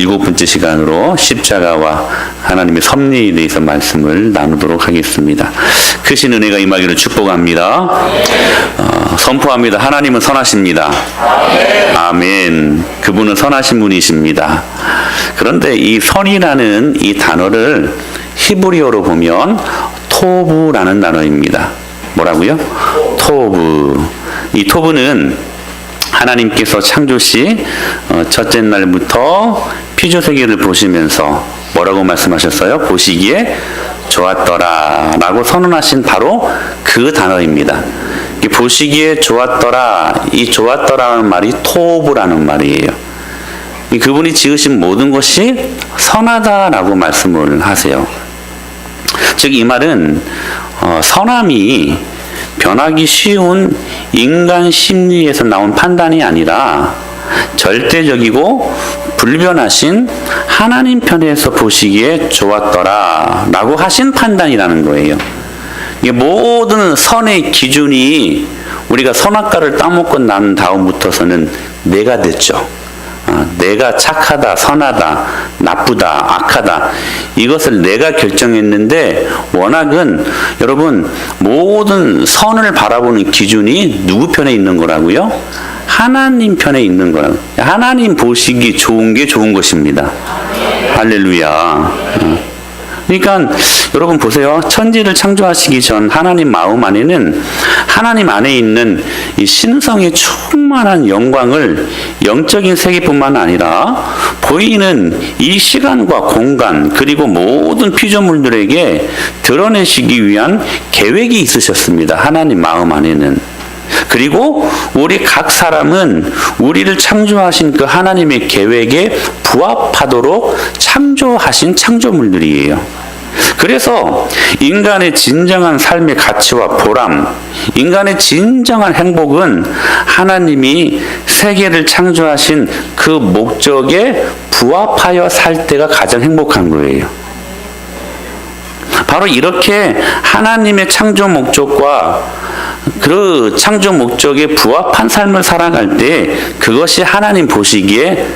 7번째 시간으로 십자가와 하나님의 섭리에 대해서 말씀을 나누도록 하겠습니다. 크신 은혜가 임하기를 축복합니다. 선포합니다. 하나님은 선하십니다. 아멘. 그분은 선하신 분이십니다. 그런데 이 선이라는 이 단어를 히브리어로 보면 토브라는 단어입니다. 뭐라고요? 토브. 이 토브는 하나님께서 창조시 첫째 날부터 피조세계를 보시면서 뭐라고 말씀하셨어요? 보시기에 좋았더라 라고 선언하신 바로 그 단어입니다. 보시기에 좋았더라, 이 좋았더라는 말이 토브라는 말이에요. 그분이 지으신 모든 것이 선하다라고 말씀을 하세요. 즉 이 말은 선함이 변하기 쉬운 인간 심리에서 나온 판단이 아니라 절대적이고 불변하신 하나님 편에서 보시기에 좋았더라 라고 하신 판단이라는 거예요. 이게 모든 선의 기준이 우리가 선악과를 따먹고 난 다음부터서는 내가 됐죠. 내가 착하다, 선하다, 나쁘다, 악하다 이것을 내가 결정했는데 워낙은 여러분 모든 선을 바라보는 기준이 누구 편에 있는 거라고요? 하나님 편에 있는 거라고. 하나님 보시기 좋은 게 좋은 것입니다. 할렐루야. 그러니까 여러분 보세요. 천지를 창조하시기 전 하나님 마음 안에는 하나님 안에 있는 이 신성의 충만한 영광을 영적인 세계뿐만 아니라 보이는 이 시간과 공간 그리고 모든 피조물들에게 드러내시기 위한 계획이 있으셨습니다. 하나님 마음 안에는. 그리고 우리 각 사람은 우리를 창조하신 그 하나님의 계획에 부합하도록 창조하신 창조물들이에요. 그래서 인간의 진정한 삶의 가치와 보람, 인간의 진정한 행복은 하나님이 세계를 창조하신 그 목적에 부합하여 살 때가 가장 행복한 거예요. 바로 이렇게 하나님의 창조 목적과 그 창조 목적에 부합한 삶을 살아갈 때 그것이 하나님 보시기에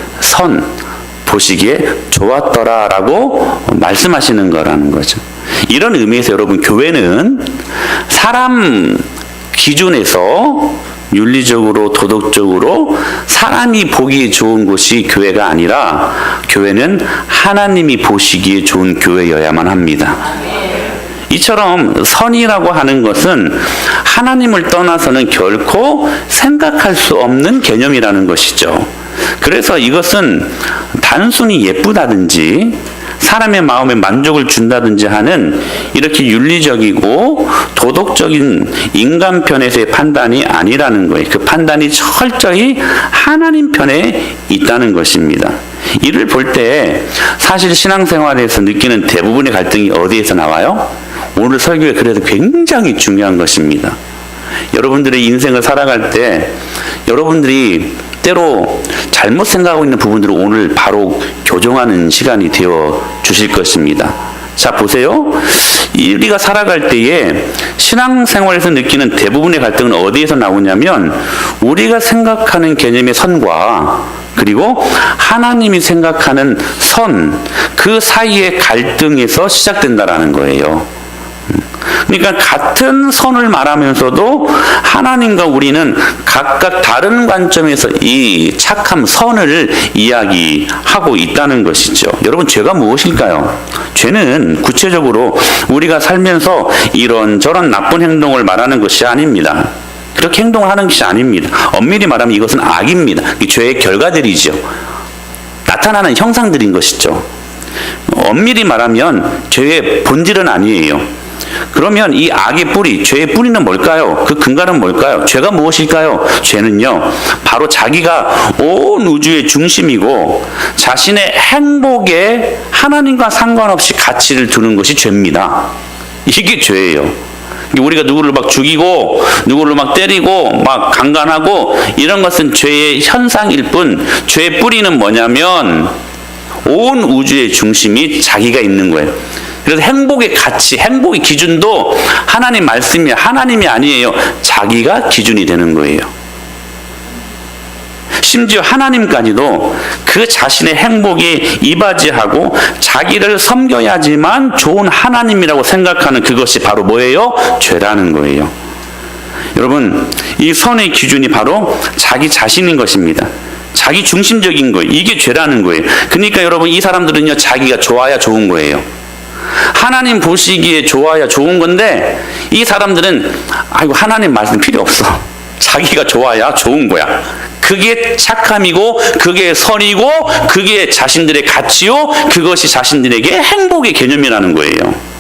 보시기에 좋았더라라고 말씀하시는 거라는 거죠. 이런 의미에서 여러분 교회는 사람 기준에서 윤리적으로 도덕적으로 사람이 보기 좋은 곳이 교회가 아니라 교회는 하나님이 보시기에 좋은 교회여야만 합니다. 이처럼 선이라고 하는 것은 하나님을 떠나서는 결코 생각할 수 없는 개념이라는 것이죠. 그래서 이것은 단순히 예쁘다든지 사람의 마음에 만족을 준다든지 하는 이렇게 윤리적이고 도덕적인 인간 편에서의 판단이 아니라는 거예요. 그 판단이 철저히 하나님 편에 있다는 것입니다. 이를 볼 때 사실 신앙생활에서 느끼는 대부분의 갈등이 어디에서 나와요? 오늘 설교에 그래도 굉장히 중요한 것입니다. 여러분들의 인생을 살아갈 때 여러분들이 때로 잘못 생각하고 있는 부분들을 오늘 바로 교정하는 시간이 되어 주실 것입니다. 자, 보세요. 우리가 살아갈 때에 신앙생활에서 느끼는 대부분의 갈등은 어디에서 나오냐면 우리가 생각하는 개념의 선과 그리고 하나님이 생각하는 선, 그 사이의 갈등에서 시작된다라는 거예요. 그러니까 같은 선을 말하면서도 하나님과 우리는 각각 다른 관점에서 이 착함, 선을 이야기하고 있다는 것이죠. 여러분, 죄가 무엇일까요? 죄는 구체적으로 우리가 살면서 이런저런 나쁜 행동을 말하는 것이 아닙니다. 그렇게 행동을 하는 것이 아닙니다. 엄밀히 말하면 이것은 악입니다. 죄의 결과들이죠. 나타나는 형상들인 것이죠. 엄밀히 말하면 죄의 본질은 아니에요. 그러면 이 악의 뿌리, 죄의 뿌리는 뭘까요? 그 근간은 뭘까요? 죄가 무엇일까요? 죄는요, 바로 자기가 온 우주의 중심이고 자신의 행복에 하나님과 상관없이 가치를 두는 것이 죄입니다. 이게 죄예요. 우리가 누구를 막 죽이고 누구를 막 때리고 막 강간하고 이런 것은 죄의 현상일 뿐 죄의 뿌리는 뭐냐면 온 우주의 중심이 자기가 있는 거예요. 그래서 행복의 가치, 행복의 기준도 하나님 말씀이 하나님이 아니에요. 자기가 기준이 되는 거예요. 심지어 하나님까지도 그 자신의 행복에 이바지하고 자기를 섬겨야지만 좋은 하나님이라고 생각하는 그것이 바로 뭐예요? 죄라는 거예요. 여러분, 이 선의 기준이 바로 자기 자신인 것입니다. 자기 중심적인 거예요. 이게 죄라는 거예요. 그러니까 여러분, 이 사람들은요, 자기가 좋아야 좋은 거예요. 하나님 보시기에 좋아야 좋은 건데, 이 사람들은 아이고 하나님 말씀 필요 없어. 자기가 좋아야 좋은 거야. 그게 착함이고, 그게 선이고, 그게 자신들의 가치요, 그것이 자신들에게 행복의 개념이라는 거예요.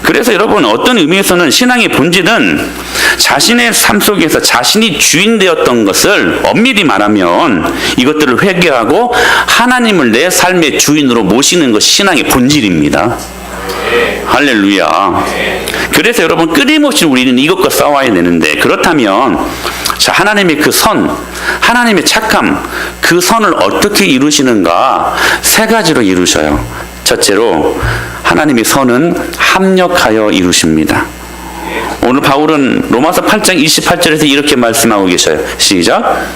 그래서 여러분, 어떤 의미에서는 신앙의 본질은 자신의 삶 속에서 자신이 주인 되었던 것을 엄밀히 말하면 이것들을 회개하고 하나님을 내 삶의 주인으로 모시는 것이 신앙의 본질입니다. 할렐루야. 그래서 여러분, 끊임없이 우리는 이것과 싸워야 되는데, 그렇다면 자, 하나님의 그 선, 하나님의 착함, 그 선을 어떻게 이루시는가? 세 가지로 이루셔요. 첫째로, 하나님의 선은 합력하여 이루십니다. 오늘 바울은 로마서 8장 28절에서 이렇게 말씀하고 계셔요. 시작.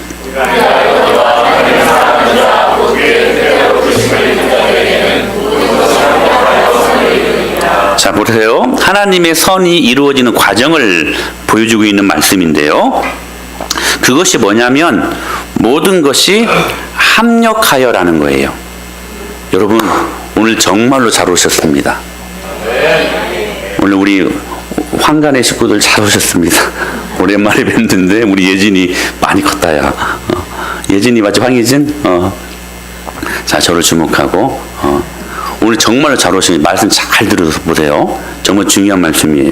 자, 보세요. 하나님의 선이 이루어지는 과정을 보여주고 있는 말씀인데요. 그것이 뭐냐면 모든 것이 합력하여라는 거예요. 여러분, 오늘 정말로 잘 오셨습니다. 오늘 우리 황간의 식구들 잘 오셨습니다. 오랜만에 뵀는데 우리 예진이 많이 컸다야. 예진이 맞지? 황예진? 자, 저를 주목하고 오늘 정말로 잘 오신 말씀 잘 들어보세요. 정말 중요한 말씀이에요.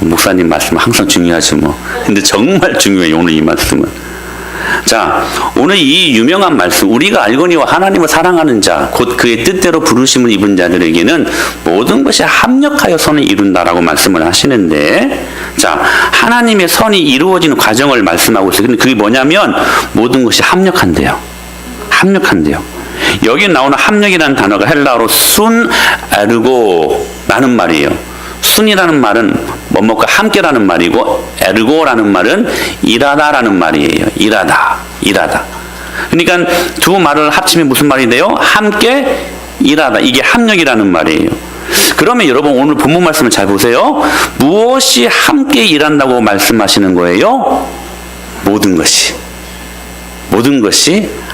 목사님 말씀은 항상 중요하지 뭐. 근데 정말 중요해요, 오늘 이 말씀은. 자, 오늘 이 유명한 말씀, 우리가 알거니와 하나님을 사랑하는 자, 곧 그의 뜻대로 부르심을 입은 자들에게는 모든 것이 합력하여 선을 이룬다라고 말씀을 하시는데, 자, 하나님의 선이 이루어지는 과정을 말씀하고 있어요. 근데 그게 뭐냐면 모든 것이 합력한대요. 합력한대요. 여기 나오는 합력이라는 단어가 헬라어로 순 에르고라는 말이에요. 순이라는 말은 뭐뭐과 함께라는 말이고, 에르고라는 말은 일하다라는 말이에요. 일하다. 그러니까 두 말을 합치면 무슨 말이 돼요? 함께 일하다. 이게 합력이라는 말이에요. 그러면 여러분, 오늘 본문 말씀을 잘 보세요. 무엇이 함께 일한다고 말씀하시는 거예요? 모든 것이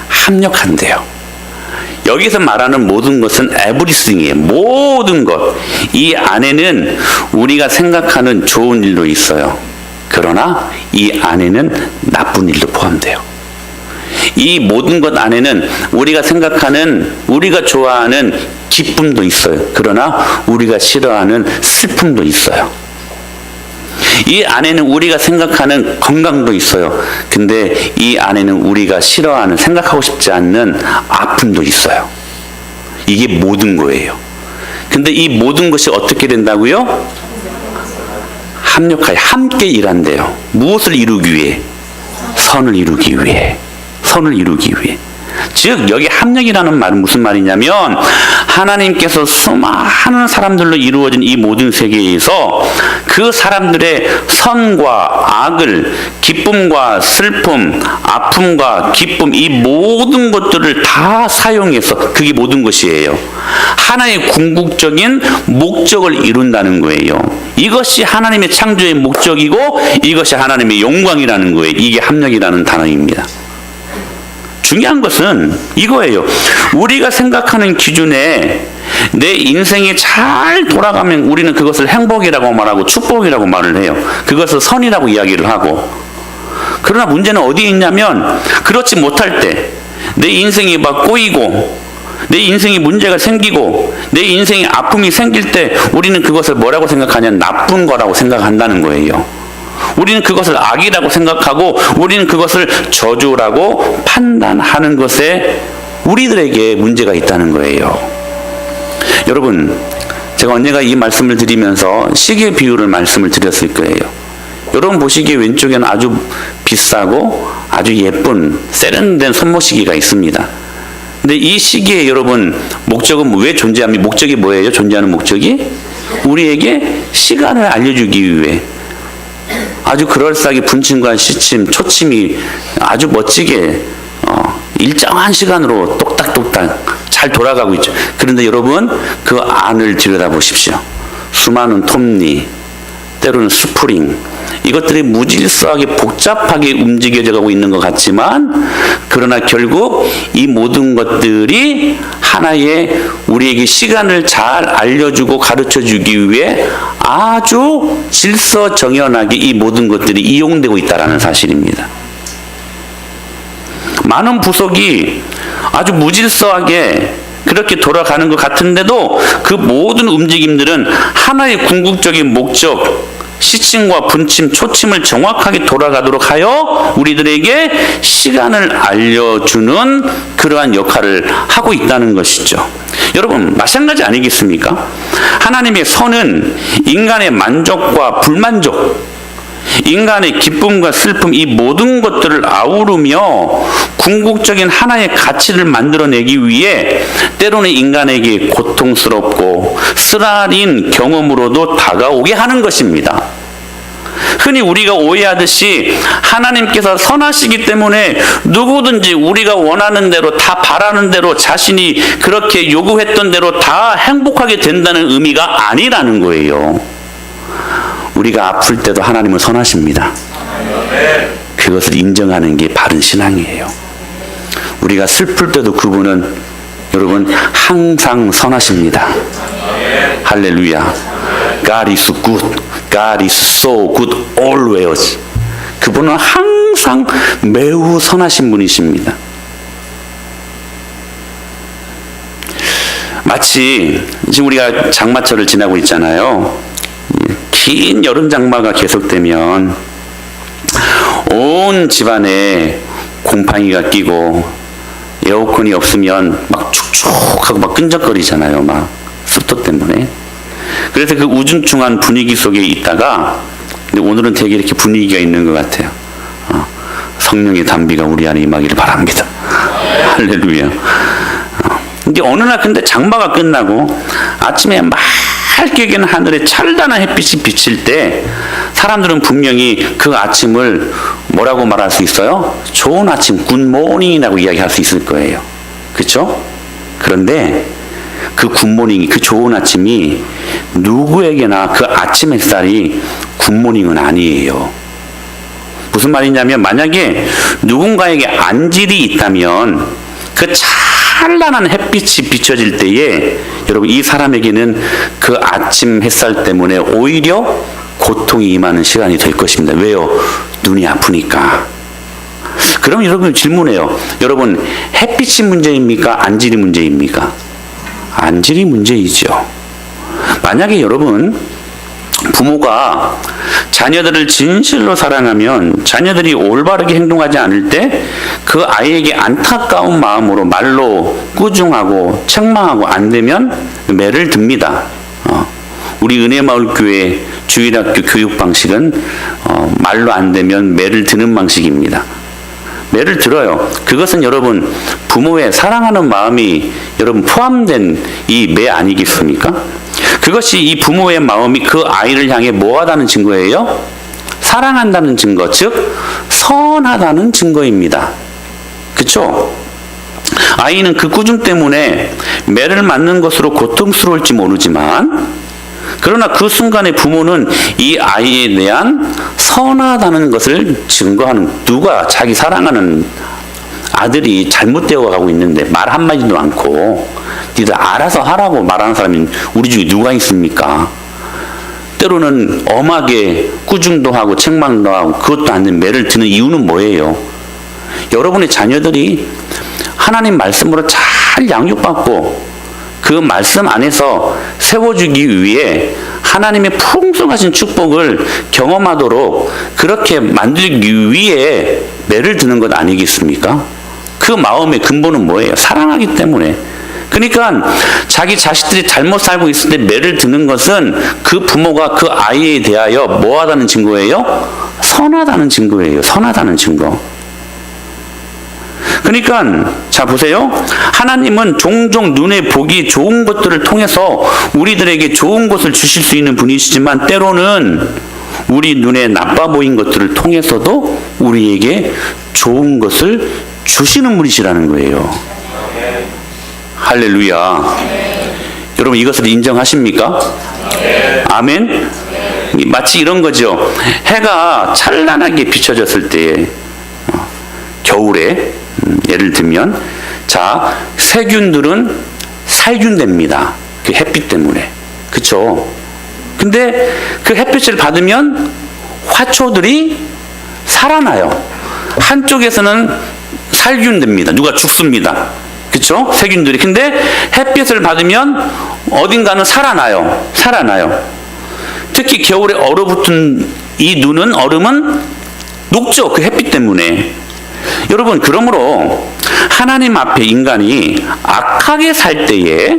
합력한대요. 여기서 말하는 모든 것은 에브리싱이에요. 모든 것. 이 안에는 우리가 생각하는 좋은 일도 있어요. 그러나 이 안에는 나쁜 일도 포함돼요. 이 모든 것 안에는 우리가 생각하는, 우리가 좋아하는 기쁨도 있어요. 그러나 우리가 싫어하는 슬픔도 있어요. 이 안에는 우리가 생각하는 건강도 있어요. 근데 이 안에는 우리가 싫어하는, 생각하고 싶지 않는 아픔도 있어요. 이게 모든 거예요. 근데 이 모든 것이 어떻게 된다고요? 합력하여 함께 일한대요. 무엇을 이루기 위해? 선을 이루기 위해. 즉 여기 합력이라는 말은 무슨 말이냐면, 하나님께서 수많은 사람들로 이루어진 이 모든 세계에서 그 사람들의 선과 악을, 기쁨과 슬픔, 아픔과 기쁨, 이 모든 것들을 다 사용해서, 그게 모든 것이에요. 하나의 궁극적인 목적을 이룬다는 거예요. 이것이 하나님의 창조의 목적이고 이것이 하나님의 영광이라는 거예요. 이게 합력이라는 단어입니다. 중요한 것은 이거예요. 우리가 생각하는 기준에 내 인생이 잘 돌아가면 우리는 그것을 행복이라고 말하고 축복이라고 말을 해요. 그것을 선이라고 이야기를 하고. 그러나 문제는 어디에 있냐면, 그렇지 못할 때, 내 인생이 막 꼬이고, 내 인생에 문제가 생기고, 내 인생에 아픔이 생길 때 우리는 그것을 뭐라고 생각하냐면 나쁜 거라고 생각한다는 거예요. 우리는 그것을 악이라고 생각하고 우리는 그것을 저주라고 판단하는 것에 우리들에게 문제가 있다는 거예요. 여러분, 제가 언젠가 이 말씀을 드리면서 시계 비유를 말씀을 드렸을 거예요. 여러분 보시기에 왼쪽에는 아주 비싸고 아주 예쁜 세련된 손모시계가 있습니다. 근데 이 시계에 여러분 목적은 왜 존재합니까? 목적이 뭐예요? 존재하는 목적이? 우리에게 시간을 알려주기 위해 아주 그럴싸하게 분침과 시침, 초침이 아주 멋지게 일정한 시간으로 똑딱똑딱 잘 돌아가고 있죠. 그런데 여러분, 그 안을 들여다보십시오. 수많은 톱니, 때로는 스프링, 이것들이 무질서하게 복잡하게 움직여져 가고 있는 것 같지만, 그러나 결국 이 모든 것들이 하나의 우리에게 시간을 잘 알려주고 가르쳐주기 위해 아주 질서정연하게 이 모든 것들이 이용되고 있다는 사실입니다. 많은 부속이 아주 무질서하게 그렇게 돌아가는 것 같은데도 그 모든 움직임들은 하나의 궁극적인 목적, 시침과 분침, 초침을 정확하게 돌아가도록 하여 우리들에게 시간을 알려주는 그러한 역할을 하고 있다는 것이죠. 여러분, 마찬가지 아니겠습니까? 하나님의 선은 인간의 만족과 불만족, 인간의 기쁨과 슬픔, 이 모든 것들을 아우르며 궁극적인 하나의 가치를 만들어내기 위해 때로는 인간에게 고통스럽고 쓰라린 경험으로도 다가오게 하는 것입니다. 흔히 우리가 오해하듯이 하나님께서 선하시기 때문에 누구든지 우리가 원하는 대로, 다 바라는 대로, 자신이 그렇게 요구했던 대로 다 행복하게 된다는 의미가 아니라는 거예요. 우리가 아플 때도 하나님은 선하십니다. 그것을 인정하는 게 바른 신앙이에요. 우리가 슬플 때도 그분은, 여러분, 항상 선하십니다. 할렐루야. God is good. God is so good always. 그분은 항상 매우 선하신 분이십니다. 마치 지금 우리가 장마철을 지나고 있잖아요. 긴 여름 장마가 계속되면 온 집안에 곰팡이가 끼고 에어컨이 없으면 막 축축하고 막 끈적거리잖아요. 막 습도 때문에. 그래서 그 우중충한 분위기 속에 있다가, 근데 오늘은 되게 이렇게 분위기가 있는 것 같아요. 성령의 담비가 우리 안에 임하기를 바랍니다. 할렐루야. 근데 어느 날 근데 장마가 끝나고 아침에 맑게 긴 하늘에 찬란한 햇빛이 비칠 때 사람들은 분명히 그 아침을 뭐라고 말할 수 있어요? 좋은 아침, 굿모닝이라고 이야기할 수 있을 거예요. 그렇죠? 그런데 그 굿모닝이, 그 좋은 아침이 누구에게나 그 아침 햇살이 굿모닝은 아니에요. 무슨 말이냐면, 만약에 누군가에게 안질이 있다면 그 찬란한 햇빛이 비춰질 때에 여러분, 이 사람에게는 그 아침 햇살 때문에 오히려 고통이 임하는 시간이 될 것입니다. 왜요? 눈이 아프니까. 그럼 여러분 질문해요. 여러분, 햇빛이 문제입니까? 안질이 문제입니까? 안질이 문제이죠. 만약에 여러분, 부모가 자녀들을 진실로 사랑하면 자녀들이 올바르게 행동하지 않을 때 그 아이에게 안타까운 마음으로 말로 꾸중하고 책망하고 안 되면 매를 듭니다. 우리 은혜마을교회 주일학교 교육 방식은 말로 안 되면 매를 드는 방식입니다. 매를 들어요. 그것은 여러분, 부모의 사랑하는 마음이 여러분 포함된 이 매 아니겠습니까? 그것이 이 부모의 마음이 그 아이를 향해 뭐하다는 증거예요? 사랑한다는 증거, 즉 선하다는 증거입니다. 그렇죠? 아이는 그 꾸중 때문에 매를 맞는 것으로 고통스러울지 모르지만, 그러나 그 순간에 부모는 이 아이에 대한 선하다는 것을 증거하는, 누가 자기 사랑하는 아들이 잘못되어 가고 있는데 말 한마디도 않고 니들 알아서 하라고 말하는 사람이 우리 중에 누가 있습니까? 때로는 엄하게 꾸중도 하고 책망도 하고 그것도 안 되는 매를 드는 이유는 뭐예요? 여러분의 자녀들이 하나님 말씀으로 잘 양육받고 그 말씀 안에서 세워주기 위해 하나님의 풍성하신 축복을 경험하도록 그렇게 만들기 위해 매를 드는 것 아니겠습니까? 그 마음의 근본은 뭐예요? 사랑하기 때문에. 그러니까 자기 자식들이 잘못 살고 있을 때 매를 드는 것은 그 부모가 그 아이에 대하여 뭐하다는 증거예요? 선하다는 증거예요. 선하다는 증거. 그러니까 자 보세요. 하나님은 종종 눈에 보기 좋은 것들을 통해서 우리들에게 좋은 것을 주실 수 있는 분이시지만 때로는 우리 눈에 나빠 보인 것들을 통해서도 우리에게 좋은 것을 주시는 분이시라는 거예요. 할렐루야. 여러분 이것을 인정하십니까? 아멘. 마치 이런 거죠. 해가 찬란하게 비춰졌을 때 겨울에 예를 들면 자 세균들은 살균됩니다. 그 햇빛 때문에. 그쵸? 근데 그 햇빛을 받으면 화초들이 살아나요. 한쪽에서는 살균됩니다. 누가 죽습니다. 그쵸? 세균들이. 근데 햇빛을 받으면 어딘가는 살아나요. 특히 겨울에 얼어붙은 이 눈은, 얼음은 녹죠. 그 햇빛 때문에. 여러분, 그러므로 하나님 앞에 인간이 악하게 살 때에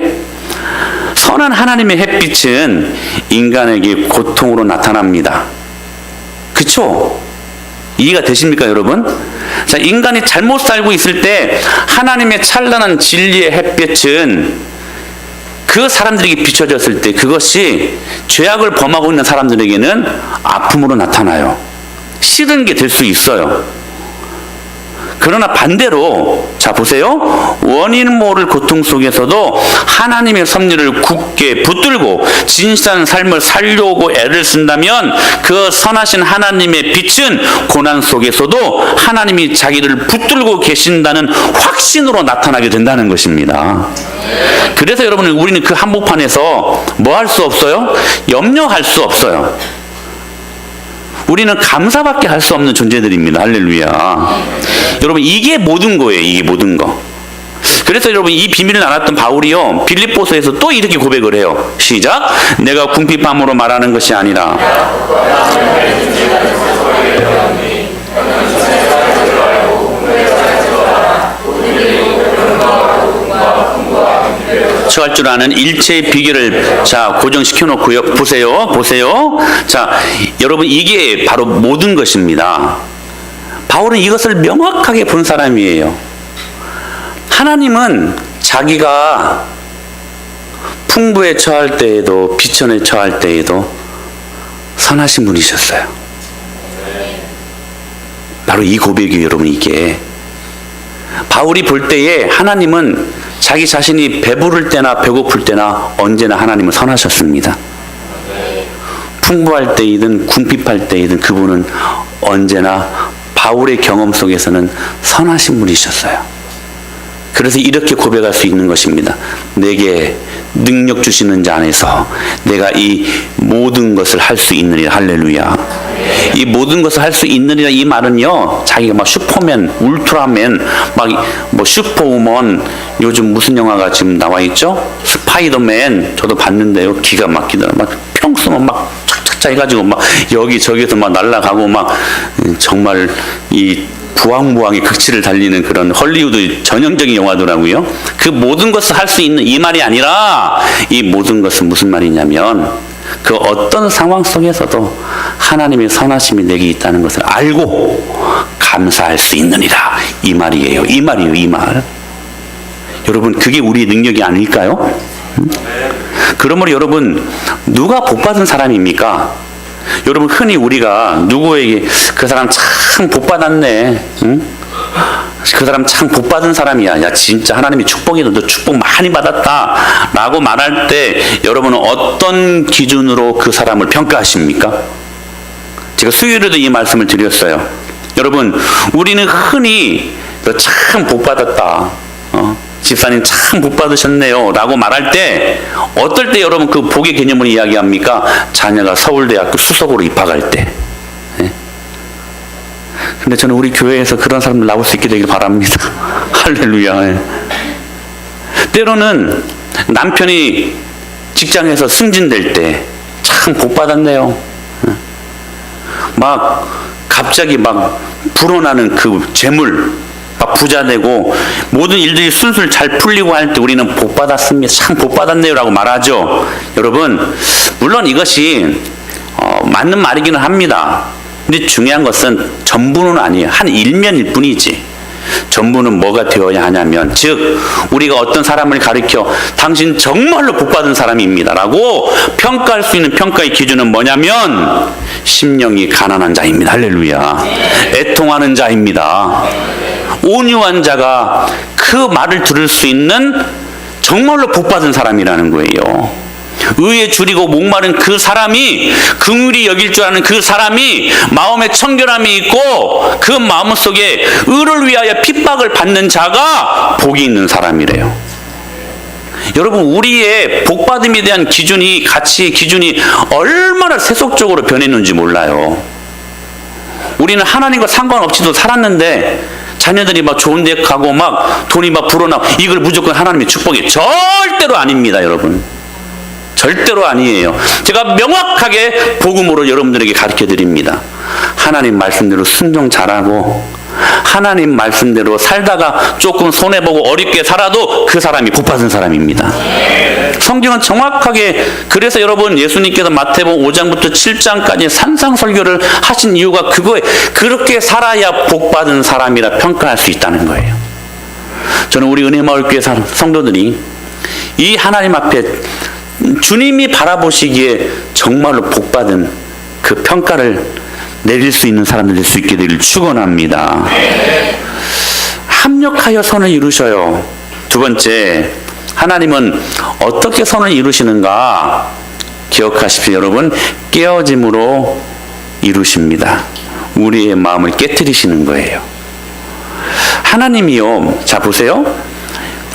선한 하나님의 햇빛은 인간에게 고통으로 나타납니다. 그쵸? 이해가 되십니까, 여러분? 자, 인간이 잘못 살고 있을 때 하나님의 찬란한 진리의 햇빛은 그 사람들에게 비춰졌을 때 그것이 죄악을 범하고 있는 사람들에게는 아픔으로 나타나요. 싫은 게 될 수 있어요. 그러나 반대로 자 보세요. 원인 모를 고통 속에서도 하나님의 섭리를 굳게 붙들고 진실한 삶을 살려고 애를 쓴다면 그 선하신 하나님의 빛은 고난 속에서도 하나님이 자기를 붙들고 계신다는 확신으로 나타나게 된다는 것입니다. 그래서 여러분 우리는 그 한복판에서 뭐 할 수 없어요? 염려할 수 없어요. 우리는 감사밖에 할 수 없는 존재들입니다. 할렐루야. 여러분 이게 모든 거예요. 이게 모든 거. 그래서 여러분 이 비밀을 알았던 바울이요 빌립보서에서 또 이렇게 고백을 해요. 시작. 내가 궁핍함으로 말하는 것이 아니라 처할 줄 아는 일체의 비결을 자 고정시켜 놓고요. 보세요. 자 여러분 이게 바로 모든 것입니다. 바울은 이것을 명확하게 본 사람이에요. 하나님은 자기가 풍부에 처할 때에도 비천에 처할 때에도 선하신 분이셨어요. 바로 이 고백이 여러분 이게 바울이 볼 때에 하나님은 자기 자신이 배부를 때나 배고플 때나 언제나 하나님은 선하셨습니다. 풍부할 때이든 궁핍할 때이든 그분은 언제나 바울의 경험 속에서는 선하신 분이셨어요. 그래서 이렇게 고백할 수 있는 것입니다. 내게 능력 주시는 자 안에서 내가 이 모든 것을 할 수 있느니라. 할렐루야. 이 모든 것을 할 수 있느니라 이 말은요 자기가 막 슈퍼맨, 울트라맨, 막 뭐 슈퍼우먼, 요즘 무슨 영화가 지금 나와 있죠? 스파이더맨 저도 봤는데요 기가 막히더라. 막 평소만 막 착착착 해가지고 막 여기저기서 막 날아가고 막 정말 이 부황부황의 극치를 달리는 그런 헐리우드 전형적인 영화더라고요. 그 모든 것을 할 수 있는 이 말이 아니라 이 모든 것은 무슨 말이냐면 그 어떤 상황 속에서도 하나님의 선하심이 내게 있다는 것을 알고 감사할 수 있느니라. 이 말이에요. 이 말. 여러분 그게 우리의 능력이 아닐까요? 그러므로 여러분 누가 복받은 사람입니까? 여러분 흔히 우리가 누구에게 그 사람 참 복받았네. 응? 그 사람 참 복받은 사람이야. 야 진짜 하나님이 축복이다. 너 축복 많이 받았다. 라고 말할 때 여러분은 어떤 기준으로 그 사람을 평가하십니까? 제가 수요일에도 이 말씀을 드렸어요. 여러분 우리는 흔히 너 참 복받았다. 집사님 참 복받으셨네요. 라고 말할 때 어떨 때 여러분 그 복의 개념을 이야기합니까? 자녀가 서울대학교 수석으로 입학할 때. 근데 저는 우리 교회에서 그런 사람들 나올 수 있게 되길 바랍니다. 할렐루야. 때로는 남편이 직장에서 승진될 때 참 복받았네요. 막 갑자기 막 불어나는 그 재물 막 부자 되고 모든 일들이 술술 잘 풀리고 할 때 우리는 복받았습니다. 참 복받았네요 라고 말하죠. 여러분 물론 이것이 맞는 말이기는 합니다. 근데 중요한 것은 전부는 아니에요. 한 일면일 뿐이지. 전부는 뭐가 되어야 하냐면 즉 우리가 어떤 사람을 가리켜 당신 정말로 복받은 사람입니다 라고 평가할 수 있는 평가의 기준은 뭐냐면 심령이 가난한 자입니다. 할렐루야. 애통하는 자입니다. 온유한 자가 그 말을 들을 수 있는 정말로 복받은 사람이라는 거예요. 의에 줄이고 목마른 그 사람이, 긍휼히 여길 줄 아는 그 사람이 마음에 청결함이 있고 그 마음속에 의를 위하여 핍박을 받는 자가 복이 있는 사람이래요. 여러분, 우리의 복받음에 대한 기준이, 가치의 기준이 얼마나 세속적으로 변했는지 몰라요. 우리는 하나님과 상관없이도 살았는데 자녀들이 막 좋은 데 가고 막 돈이 막 불어나고 이걸 무조건 하나님의 축복이 절대로 아닙니다, 여러분. 절대로 아니에요. 제가 명확하게 복음으로 여러분들에게 가르쳐 드립니다. 하나님 말씀대로 순종 잘하고 하나님 말씀대로 살다가 조금 손해보고 어렵게 살아도 그 사람이 복받은 사람입니다. 성경은 정확하게, 그래서 여러분 예수님께서 마태복음 5장부터 7장까지 산상설교를 하신 이유가 그거에, 그렇게 살아야 복받은 사람이라 평가할 수 있다는 거예요. 저는 우리 은혜마을교회 성도들이 이 하나님 앞에 주님이 바라보시기에 정말로 복받은 그 평가를 내릴 수 있는 사람들 될 수 있게 되기를 축원합니다. 합력하여 선을 이루셔요. 두 번째, 하나님은 어떻게 선을 이루시는가 기억하십시오. 여러분, 깨어짐으로 이루십니다. 우리의 마음을 깨트리시는 거예요. 하나님이요, 자 보세요.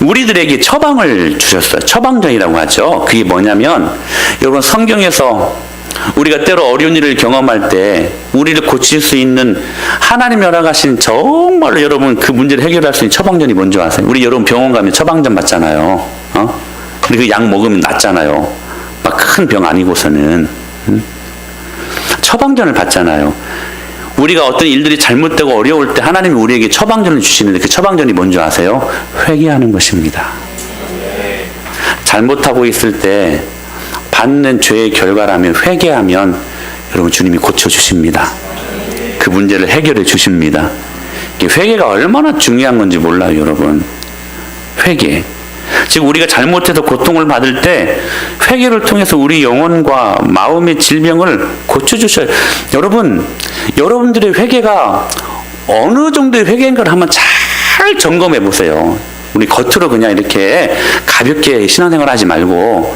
우리들에게 처방을 주셨어요. 처방전이라고 하죠. 그게 뭐냐면, 여러분 성경에서 우리가 때로 어려운 일을 경험할 때 우리를 고칠 수 있는 하나님이 허락하신 정말로 여러분 그 문제를 해결할 수 있는 처방전이 뭔지 아세요? 우리 여러분 병원 가면 처방전 받잖아요. 그리고 약 먹으면 낫잖아요. 막 큰 병 아니고서는. 처방전을 받잖아요. 우리가 어떤 일들이 잘못되고 어려울 때 하나님이 우리에게 처방전을 주시는데 그 처방전이 뭔지 아세요? 회개하는 것입니다. 잘못하고 있을 때 받는 죄의 결과라면 회개하면 여러분 주님이 고쳐주십니다. 그 문제를 해결해 주십니다. 회개가 얼마나 중요한 건지 몰라요, 여러분. 회개. 즉 우리가 잘못해서 고통을 받을 때 회개를 통해서 우리 영혼과 마음의 질병을 고쳐주셔요. 여러분, 여러분들의 회개가 어느 정도의 회개인가를 한번 잘 점검해 보세요. 우리 겉으로 그냥 이렇게 가볍게 신앙생활 하지 말고,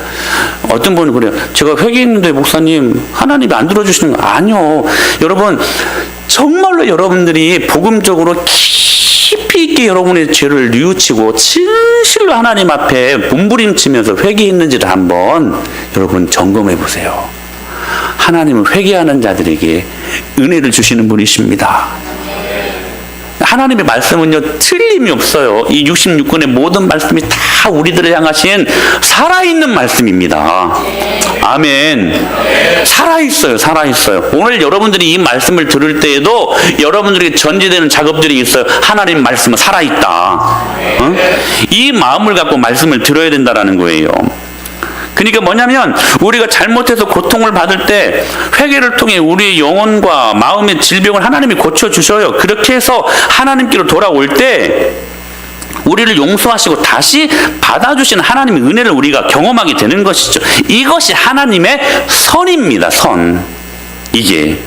어떤 분은 그래요. 제가 회개했는데 목사님 하나님이 안 들어주시는 거 아니요. 여러분 정말로 여러분들이 복음적으로 깊이 있게 여러분의 죄를 뉘우치고 진실로 하나님 앞에 몸부림치면서 회개했는지를 한번 여러분 점검해 보세요. 하나님은 회개하는 자들에게 은혜를 주시는 분이십니다. 하나님의 말씀은요 틀림이 없어요. 이 66권의 모든 말씀이 다 우리들을 향하신 살아있는 말씀입니다. 아멘. 살아있어요. 살아있어요. 오늘 여러분들이 이 말씀을 들을 때에도 여러분들에게 전제되는 작업들이 있어요. 하나님 말씀은 살아있다. 이 마음을 갖고 말씀을 들어야 된다는 거예요. 그러니까 뭐냐면 우리가 잘못해서 고통을 받을 때 회개를 통해 우리의 영혼과 마음의 질병을 하나님이 고쳐주셔요. 그렇게 해서 하나님께로 돌아올 때 우리를 용서하시고 다시 받아주시는 하나님의 은혜를 우리가 경험하게 되는 것이죠. 이것이 하나님의 선입니다. 선. 이게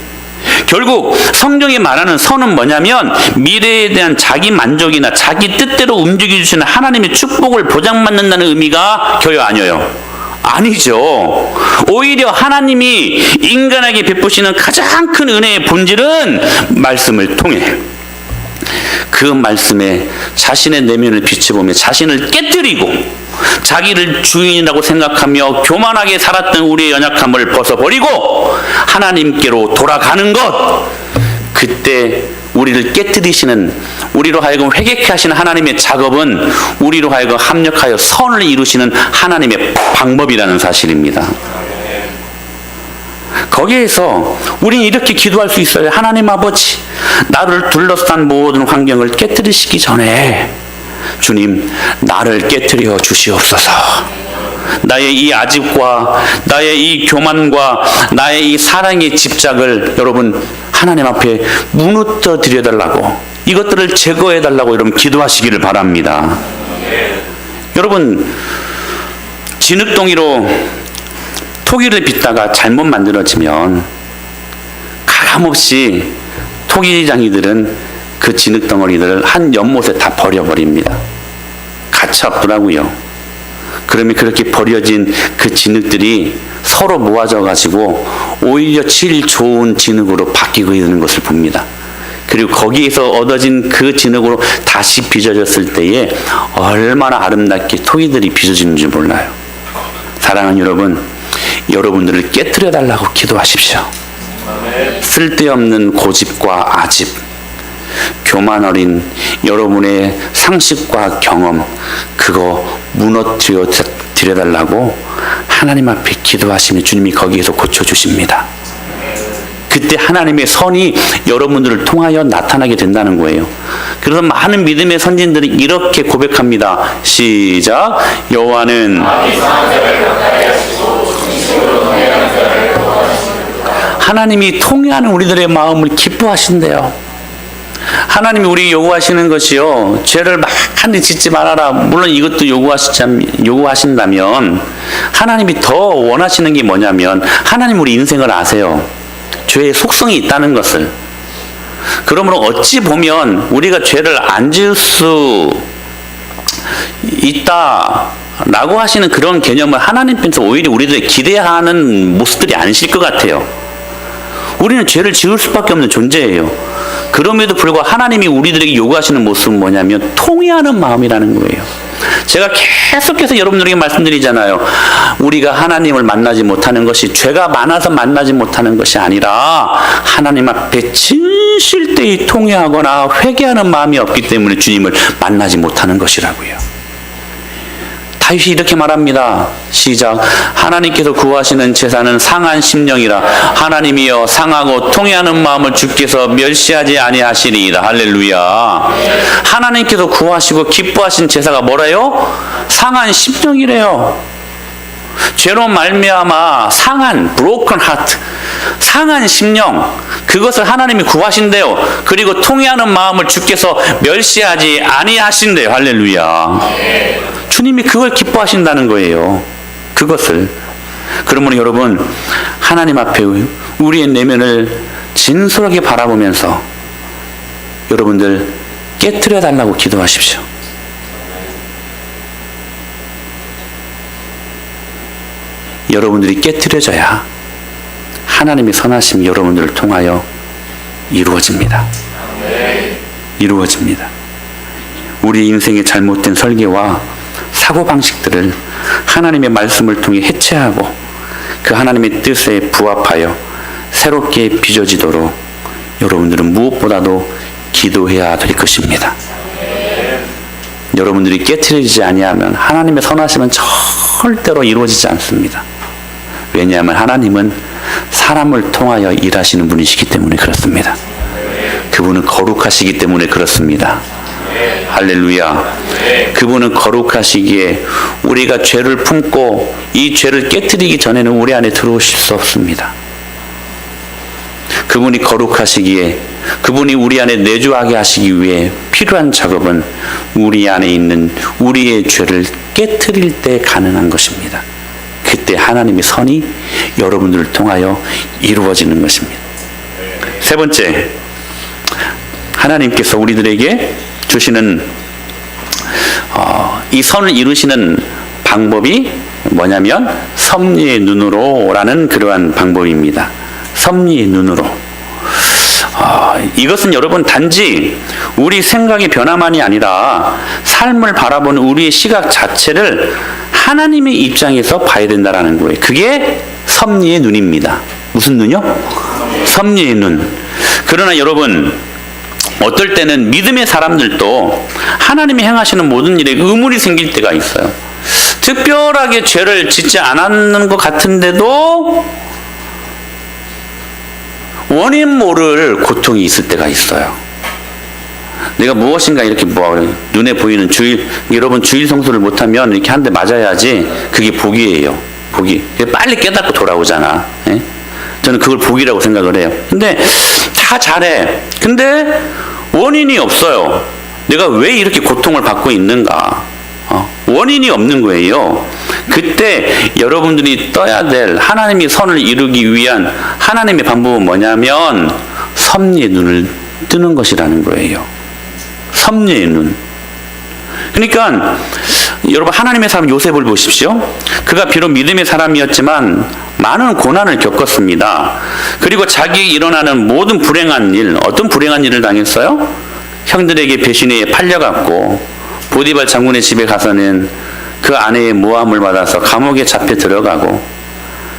결국 성경이 말하는 선은 뭐냐면 미래에 대한 자기 만족이나 자기 뜻대로 움직여주시는 하나님의 축복을 보장받는다는 의미가 겨요 아니에요? 아니죠. 오히려 하나님이 인간에게 베푸시는 가장 큰 은혜의 본질은 말씀을 통해 그 말씀에 자신의 내면을 비춰보며 자신을 깨뜨리고 자기를 주인이라고 생각하며 교만하게 살았던 우리의 연약함을 벗어버리고 하나님께로 돌아가는 것, 그때 우리를 깨뜨리시는, 우리로 하여금 회개케 하시는 하나님의 작업은 우리로 하여금 합력하여 선을 이루시는 하나님의 방법이라는 사실입니다. 거기에서 우리는 이렇게 기도할 수 있어요. 하나님 아버지, 나를 둘러싼 모든 환경을 깨뜨리시기 전에 주님, 나를 깨뜨려 주시옵소서. 나의 이 아집과 나의 이 교만과 나의 이 사랑의 집착을 여러분 하나님 앞에 무너뜨려 드려달라고, 이것들을 제거해달라고 여러분 기도하시기를 바랍니다. 여러분 진흙동이로 토기를 빚다가 잘못 만들어지면 가감없이 토기장이들은 그 진흙 덩어리들을 한 연못에 다 버려버립니다. 가차 없더라고요. 그러면 그렇게 버려진 그 진흙들이 서로 모아져 가지고 오히려 질 좋은 진흙으로 바뀌고 있는 것을 봅니다. 그리고 거기에서 얻어진 그 진흙으로 다시 빚어졌을 때에 얼마나 아름답게 토기들이 빚어지는지 몰라요. 사랑하는 여러분, 여러분들을 깨트려 달라고 기도하십시오. 쓸데없는 고집과 아집, 교만 어린 여러분의 상식과 경험, 그거 무너뜨려 드려달라고 하나님 앞에 기도하시면 주님이 거기에서 고쳐주십니다. 그때 하나님의 선이 여러분들을 통하여 나타나게 된다는 거예요. 그래서 많은 믿음의 선진들이 이렇게 고백합니다. 시작. 여호와는 하나님이 통회하는 우리들의 마음을 기뻐하신대요. 하나님이 우리 요구하시는 것이요, 죄를 많이 짓지 말아라. 물론 이것도 요구하신다면 하나님이 더 원하시는 게 뭐냐면, 하나님 우리 인생을 아세요. 죄의 속성이 있다는 것을. 그러므로 어찌 보면 우리가 죄를 안 지을 수 있다라고 하시는 그런 개념을 하나님께서 오히려 우리들이 기대하는 모습들이 아니실 것 같아요. 우리는 죄를 지을 수밖에 없는 존재예요. 그럼에도 불구하고 하나님이 우리들에게 요구하시는 모습은 뭐냐면 통회하는 마음이라는 거예요. 제가 계속해서 여러분들에게 말씀드리잖아요. 우리가 하나님을 만나지 못하는 것이 죄가 많아서 만나지 못하는 것이 아니라 하나님 앞에 진실되이 통회하거나 회개하는 마음이 없기 때문에 주님을 만나지 못하는 것이라고요. 다윗이 이렇게 말합니다. 시작. 하나님께서 구하시는 제사는 상한 심령이라. 하나님이여 상하고 통회하는 마음을 주께서 멸시하지 아니하시리이다. 할렐루야. 하나님께서 구하시고 기뻐하신 제사가 뭐래요? 상한 심령이래요. 죄로 말미암아 상한 broken heart, 상한 심령, 그것을 하나님이 구하신대요. 그리고 통회하는 마음을 주께서 멸시하지 아니하신대요. 할렐루야. 주님이 그걸 기뻐하신다는 거예요. 그것을. 그러므로 여러분, 하나님 앞에 우리의 내면을 진솔하게 바라보면서 여러분들 깨트려 달라고 기도하십시오. 여러분들이 깨트려져야 하나님의 선하심이 여러분들을 통하여 이루어집니다. 이루어집니다. 우리 인생의 잘못된 설계와 사고방식들을 하나님의 말씀을 통해 해체하고 그 하나님의 뜻에 부합하여 새롭게 빚어지도록 여러분들은 무엇보다도 기도해야 될 것입니다. 여러분들이 깨트려지지 아니하면 하나님의 선하심은 절대로 이루어지지 않습니다. 왜냐하면 하나님은 사람을 통하여 일하시는 분이시기 때문에 그렇습니다. 그분은 거룩하시기 때문에 그렇습니다. 할렐루야. 그분은 거룩하시기에 우리가 죄를 품고 이 죄를 깨트리기 전에는 우리 안에 들어오실 수 없습니다. 그분이 거룩하시기에 그분이 우리 안에 내주하게 하시기 위해 필요한 작업은 우리 안에 있는 우리의 죄를 깨트릴 때 가능한 것입니다. 그때 하나님의 선이 여러분들을 통하여 이루어지는 것입니다. 세 번째, 하나님께서 우리들에게 주시는 이 선을 이루시는 방법이 뭐냐면 섭리의 눈으로라는 그러한 방법입니다. 섭리의 눈으로. 이것은 여러분 단지 우리 생각의 변화만이 아니라 삶을 바라보는 우리의 시각 자체를 하나님의 입장에서 봐야 된다는 거예요. 그게 섭리의 눈입니다. 무슨 눈이요? 섭리의 눈. 그러나 여러분, 어떨 때는 믿음의 사람들도 하나님이 행하시는 모든 일에 의문이 생길 때가 있어요. 특별하게 죄를 짓지 않았는 것 같은데도 원인 모를 고통이 있을 때가 있어요. 내가 무엇인가 이렇게 눈에 보이는 여러분 주일 성수를 못하면 이렇게 한 대 맞아야지 그게 복이에요. 복이. 빨리 깨닫고 돌아오잖아. 예? 저는 그걸 복이라고 생각을 해요. 근데 다 잘해. 근데 원인이 없어요. 내가 왜 이렇게 고통을 받고 있는가? 원인이 없는 거예요. 그때 여러분들이 떠야 될 하나님의 선을 이루기 위한 하나님의 방법은 뭐냐면 섭리의 눈을 뜨는 것이라는 거예요. 섭리의 눈. 그러니까 여러분, 하나님의 사람 요셉을 보십시오. 그가 비록 믿음의 사람이었지만 많은 고난을 겪었습니다. 그리고 자기에게 일어나는 모든 불행한 일, 어떤 불행한 일을 당했어요? 형들에게 배신에 팔려갔고, 보디발 장군의 집에 가서는 그 아내의 모함을 받아서 감옥에 잡혀 들어가고,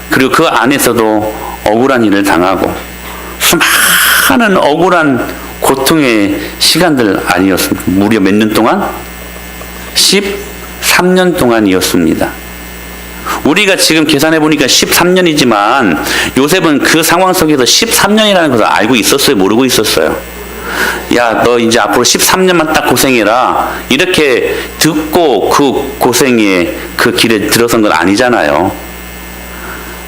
그리고 그 안에서도 억울한 일을 당하고, 수많은 억울한 고통의 시간들 아니었습니다. 무려 몇 년 동안? 13년 동안이었습니다. 우리가 지금 계산해 보니까 13년이지만 요셉은 그 상황 속에서 13년이라는 것을 알고 있었어요? 모르고 있었어요? 야, 너 이제 앞으로 13년만 딱 고생해라. 이렇게 듣고 그 고생의 그 길에 들어선 건 아니잖아요.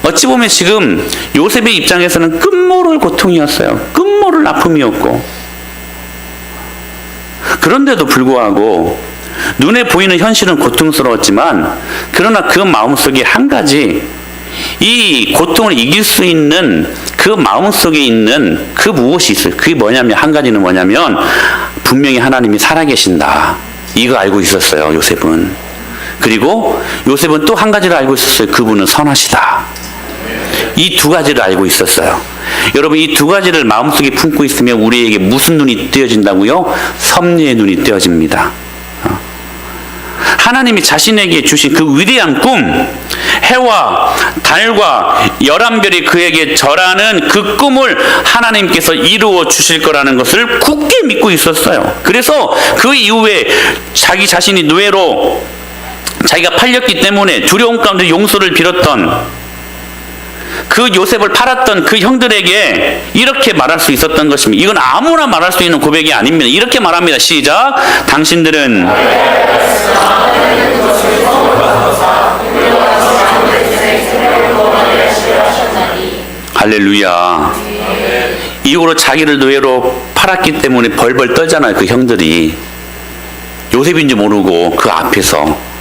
어찌 보면 지금 요셉의 입장에서는 끝모를 고통이었어요. 끝모를 아픔이었고, 그런데도 불구하고 눈에 보이는 현실은 고통스러웠지만, 그러나 그 마음속에 한 가지, 이 고통을 이길 수 있는 그 마음속에 있는 그 무엇이 있어요. 그게 뭐냐면, 한 가지는 뭐냐면 분명히 하나님이 살아계신다. 이거 알고 있었어요, 요셉은. 그리고 요셉은 또 한 가지를 알고 있었어요. 그분은 선하시다. 이 두 가지를 알고 있었어요. 여러분, 이 두 가지를 마음속에 품고 있으면 우리에게 무슨 눈이 띄어진다고요? 섭리의 눈이 띄어집니다. 하나님이 자신에게 주신 그 위대한 꿈, 해와 달과 11별이 그에게 절하는 그 꿈을 하나님께서 이루어 주실 거라는 것을 굳게 믿고 있었어요. 그래서 그 이후에 자기 자신이 노예로 자기가 팔렸기 때문에 두려움 가운데 용서를 빌었던 그 요셉을 팔았던 그 형들에게 이렇게 말할 수 있었던 것입니다. 이건 아무나 말할 수 있는 고백이 아닙니다. 이렇게 말합니다. 시작. 당신들은 할렐루야. 이후로 자기를 노예로 팔았기 때문에 벌벌 떨잖아요. 그 형들이. 요셉인지 모르고 그 앞에서.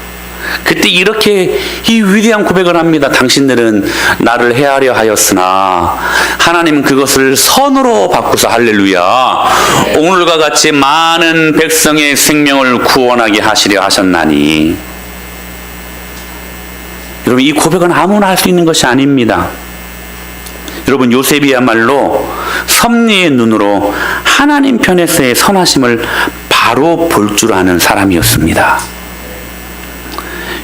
그때 이렇게 이 위대한 고백을 합니다. 당신들은 나를 해하려 하였으나 하나님은 그것을 선으로 바꾸사, 할렐루야, 오늘과 같이 많은 백성의 생명을 구원하게 하시려 하셨나니. 여러분, 이 고백은 아무나 할 수 있는 것이 아닙니다. 여러분, 요셉이야말로 섭리의 눈으로 하나님 편에서의 선하심을 바로 볼 줄 아는 사람이었습니다.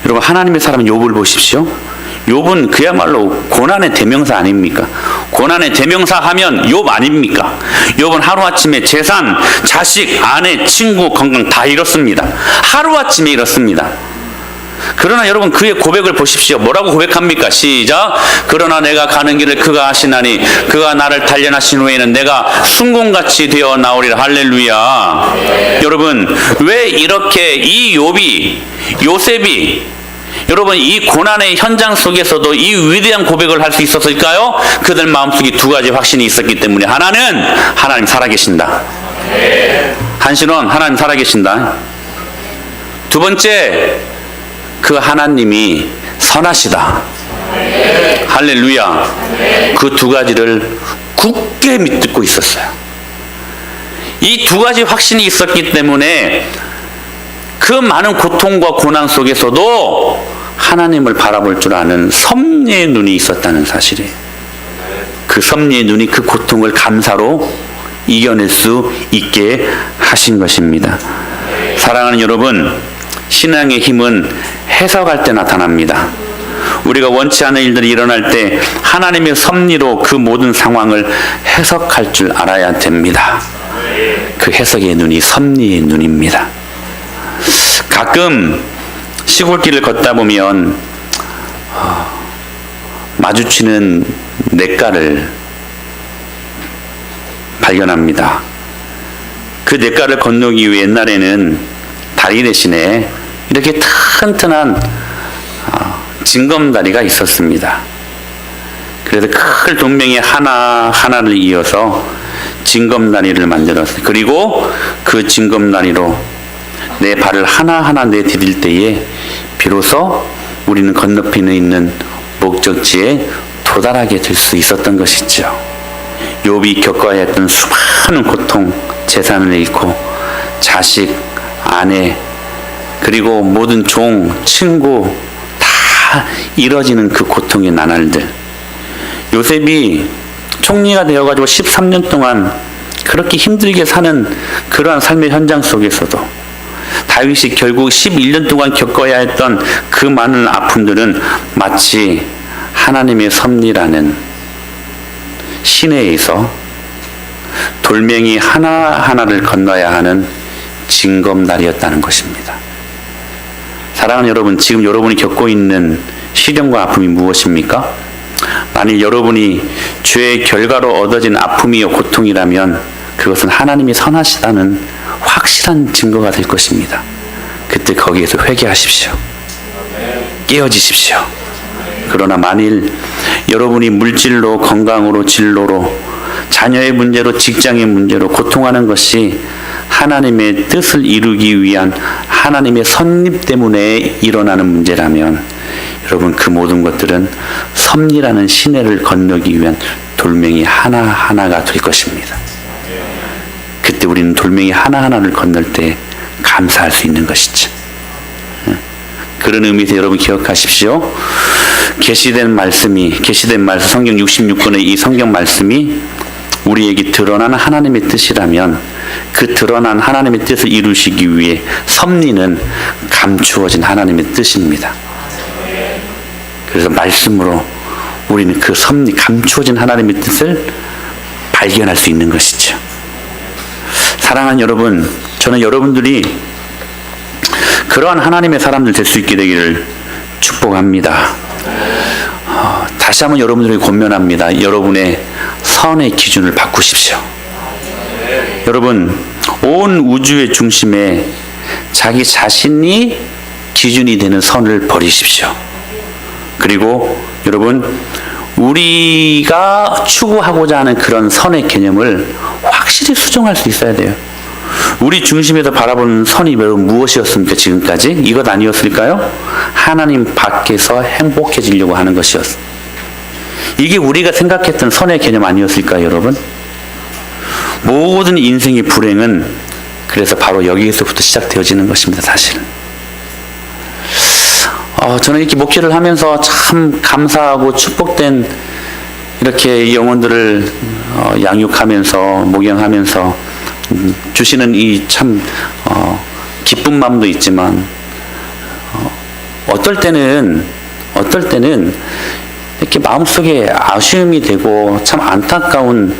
여러분, 하나님의 사람 욥을 보십시오. 욥은 그야말로 고난의 대명사 아닙니까? 고난의 대명사 하면 욥 아닙니까? 욥은 하루아침에 재산, 자식, 아내, 친구, 건강 다 잃었습니다. 하루아침에 잃었습니다. 그러나 여러분, 그의 고백을 보십시오. 뭐라고 고백합니까? 시작. 그러나 내가 가는 길을 그가 아시나니 그가 나를 단련하신 후에는 내가 순공같이 되어 나오리라. 할렐루야. 네. 여러분, 왜 이렇게 이 요셉이 여러분, 이 고난의 현장 속에서도 이 위대한 고백을 할 수 있었을까요? 그들 마음속에 두 가지 확신이 있었기 때문에. 하나는 하나님 살아계신다. 네. 한신원, 하나님 살아계신다. 두 번째, 그 하나님이 선하시다. 네. 할렐루야. 네. 그 두 가지를 굳게 믿고 있었어요. 이 두 가지 확신이 있었기 때문에 그 많은 고통과 고난 속에서도 하나님을 바라볼 줄 아는 섭리의 눈이 있었다는 사실이에요. 그 섭리의 눈이 그 고통을 감사로 이겨낼 수 있게 하신 것입니다. 사랑하는 여러분, 신앙의 힘은 해석할 때 나타납니다. 우리가 원치 않은 일들이 일어날 때 하나님의 섭리로 그 모든 상황을 해석할 줄 알아야 됩니다. 그 해석의 눈이 섭리의 눈입니다. 가끔 시골길을 걷다 보면 마주치는 냇가를 발견합니다. 그 냇가를 건너기 위해 옛날에는 다리 대신에 이렇게 튼튼한 징검다리가 있었습니다. 그래서 큰 돌멩이 하나하나를 이어서 징검다리를 만들었어요. 그리고 그 징검다리로 내 발을 하나하나 내디딜 때에 비로소 우리는 건너편에 있는 목적지에 도달하게 될 수 있었던 것이죠. 욥이 겪어야 했던 수많은 고통, 재산을 잃고 자식, 아내, 그리고 모든 종, 친구 다 잃어지는 그 고통의 나날들. 요셉이 총리가 되어가지고 13년 동안 그렇게 힘들게 사는 그러한 삶의 현장 속에서도 다윗이 결국 11년 동안 겪어야 했던 그 많은 아픔들은 마치 하나님의 섭리라는 시내에서 돌멩이 하나하나를 건너야 하는 징검다리였다는 것입니다. 사랑하는 여러분, 지금 여러분이 겪고 있는 시련과 아픔이 무엇입니까? 만일 여러분이 죄의 결과로 얻어진 아픔이요 고통이라면 그것은 하나님이 선하시다는 확실한 증거가 될 것입니다. 그때 거기에서 회개하십시오. 깨어지십시오. 그러나 만일 여러분이 물질로, 건강으로, 진로로, 자녀의 문제로, 직장의 문제로 고통하는 것이 하나님의 뜻을 이루기 위한 하나님의 섭리 때문에 일어나는 문제라면 여러분, 그 모든 것들은 섭리라는 시내를 건너기 위한 돌멩이 하나하나가 될 것입니다. 그때 우리는 돌멩이 하나하나를 건널 때 감사할 수 있는 것이죠. 그런 의미에서 여러분 기억하십시오. 계시된 말씀, 성경 66권의 이 성경 말씀이 우리에게 드러나는 하나님의 뜻이라면 그 드러난 하나님의 뜻을 이루시기 위해 섭리는 감추어진 하나님의 뜻입니다. 그래서 말씀으로 우리는 그 섭리, 감추어진 하나님의 뜻을 발견할 수 있는 것이죠. 사랑하는 여러분, 저는 여러분들이 그러한 하나님의 사람들 될 수 있게 되기를 축복합니다. 다시 한번 여러분들에게 권면합니다. 여러분의 선의 기준을 바꾸십시오. 여러분, 온 우주의 중심에 자기 자신이 기준이 되는 선을 버리십시오. 그리고 여러분, 우리가 추구하고자 하는 그런 선의 개념을 확실히 수정할 수 있어야 돼요. 우리 중심에서 바라보는 선이 여러분 무엇이었습니까? 지금까지 이것 아니었을까요? 하나님 밖에서 행복해지려고 하는 것이었어요. 이게 우리가 생각했던 선의 개념 아니었을까요, 여러분? 모든 인생의 불행은 그래서 바로 여기에서부터 시작되어지는 것입니다, 사실. 저는 이렇게 목회를 하면서 참 감사하고 축복된 이렇게 영혼들을 양육하면서 목양하면서 주시는 이 참 기쁜 마음도 있지만 어떨 때는 이렇게 마음속에 아쉬움이 되고 참 안타까운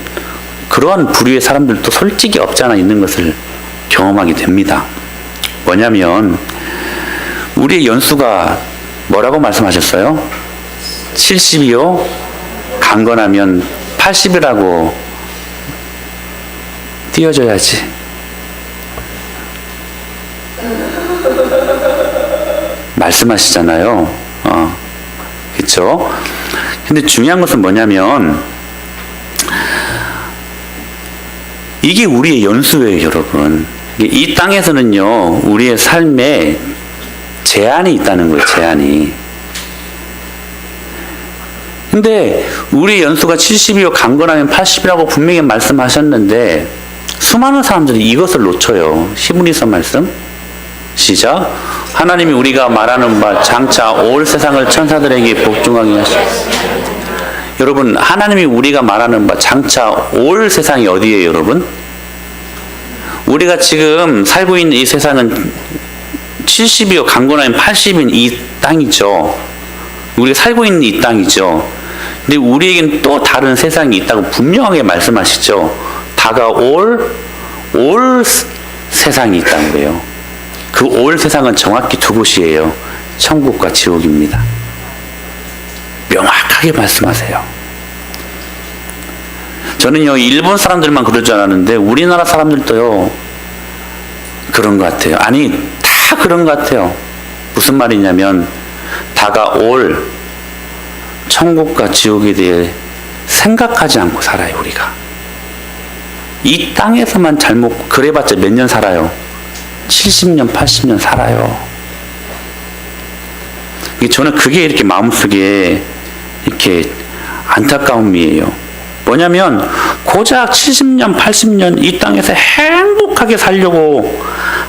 그러한 부류의 사람들도 솔직히 없지 않아 있는 것을 경험하게 됩니다. 뭐냐면 우리의 연수가 뭐라고 말씀하셨어요? 70이요? 강건하면 80이라고 띄워줘야지. 말씀하시잖아요. 그렇죠? 근데 중요한 것은 뭐냐면 이게 우리의 연수예요, 여러분. 이 땅에서는요, 우리의 삶에 제한이 있다는 거예요, 제한이. 근데 우리 연수가 70이요 강건하면 80이라고 분명히 말씀하셨는데 수많은 사람들이 이것을 놓쳐요. 히브리서 말씀 시작. 하나님이 우리가 말하는 바 장차 올 세상을 천사들에게 복종하게 하시고. 여러분, 하나님이 우리가 말하는 바 장차 올 세상이 어디예요, 여러분? 우리가 지금 살고 있는 이 세상은 70이요 강건하면 80인 이 땅이죠. 우리가 살고 있는 이 땅이죠. 근데 우리에겐 또 다른 세상이 있다고 분명하게 말씀하시죠. 다가올 올 세상이 있다는 거예요. 그 올 세상은 정확히 두 곳이에요. 천국과 지옥입니다. 명확하게 말씀하세요. 저는요, 일본 사람들만 그럴 줄 알았는데 우리나라 사람들도요 그런 것 같아요. 아니, 다 그런 것 같아요. 무슨 말이냐면 다가올 천국과 지옥에 대해 생각하지 않고 살아요, 우리가. 이 땅에서만 잘못, 그래봤자 몇 년 살아요? 70년, 80년 살아요. 저는 그게 이렇게 마음속에 이렇게 안타까움이에요. 뭐냐면 고작 70년, 80년 이 땅에서 행복하게 살려고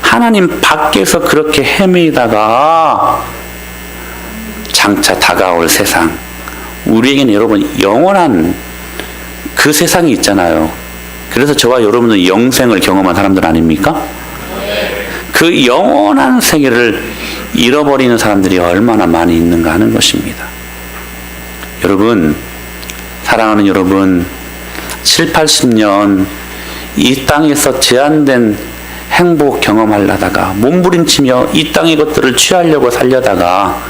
하나님 밖에서 그렇게 헤매다가 장차 다가올 세상, 우리에게는 여러분 영원한 그 세상이 있잖아요. 그래서 저와 여러분은 영생을 경험한 사람들 아닙니까? 그 영원한 세계를 잃어버리는 사람들이 얼마나 많이 있는가 하는 것입니다. 여러분, 사랑하는 여러분, 7, 80년 이 땅에서 제한된 행복 경험하려다가 몸부림치며 이 땅의 것들을 취하려고 살려다가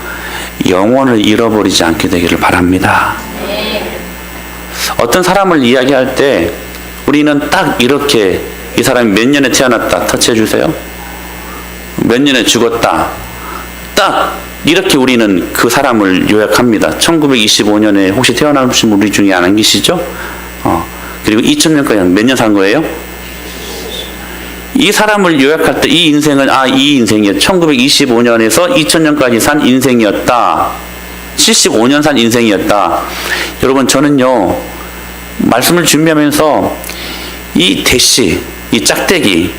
영혼을 잃어버리지 않게 되기를 바랍니다. 어떤 사람을 이야기할 때 우리는 딱 이렇게 이 사람이 몇 년에 태어났다 터치해 주세요. 몇 년에 죽었다. 딱 이렇게 우리는 그 사람을 요약합니다. 1925년에 혹시 태어나신 우리 중에 안 계시죠? 그리고 2000년까지 몇 년 산 거예요? 이 사람을 요약할 때 이 인생은 이 인생이었다. 1925년에서 2000년까지 산 인생이었다. 75년 산 인생이었다. 여러분, 저는요 말씀을 준비하면서 이 대시, 이 짝대기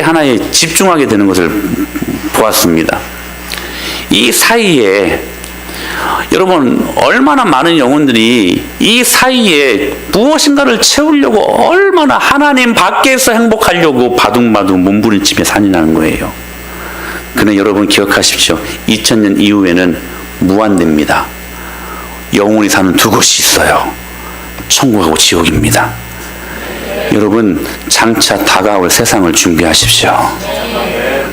하나에 집중하게 되는 것을 보았습니다. 이 사이에 여러분 얼마나 많은 영혼들이 이 사이에 무엇인가를 채우려고 얼마나 하나님 밖에서 행복하려고 바둥바둥 몸부림치며 산이라는 거예요. 그러나 여러분 기억하십시오. 2000년 이후에는 무한대입니다. 영혼이 사는 두 곳이 있어요. 천국하고 지옥입니다. 여러분 장차 다가올 세상을 준비하십시오.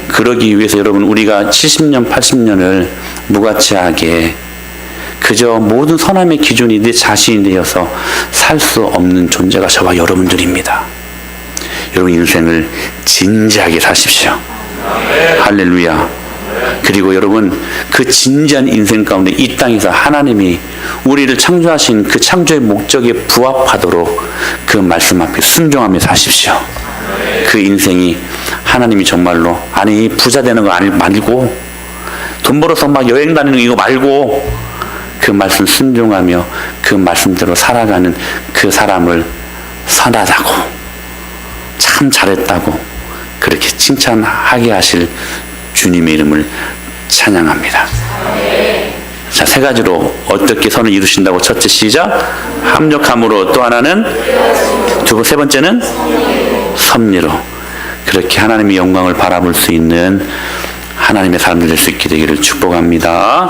그러기 위해서 여러분 우리가 70년 80년을 무가치하게 그저 모든 선함의 기준이 내 자신이 되어서 살 수 없는 존재가 저와 여러분들입니다. 여러분 인생을 진지하게 사십시오. 할렐루야. 그리고 여러분 그 진지한 인생 가운데 이 땅에서 하나님이 우리를 창조하신 그 창조의 목적에 부합하도록 그 말씀 앞에 순종하며 사십시오. 그 인생이 하나님이 정말로 부자 되는 거 말고 돈 벌어서 막 여행 다니는 이거 말고 그 말씀 순종하며 그 말씀대로 살아가는 그 사람을 선하다고 참 잘했다고 그렇게 칭찬하게 하실 주님의 이름을 찬양합니다. 자, 세 가지로 어떻게 선을 이루신다고? 첫째 시작 합력함으로, 또 하나는 세 번째는 섭리로. 그렇게 하나님의 영광을 바라볼 수 있는 하나님의 사람들 될 수 있게 되기를 축복합니다.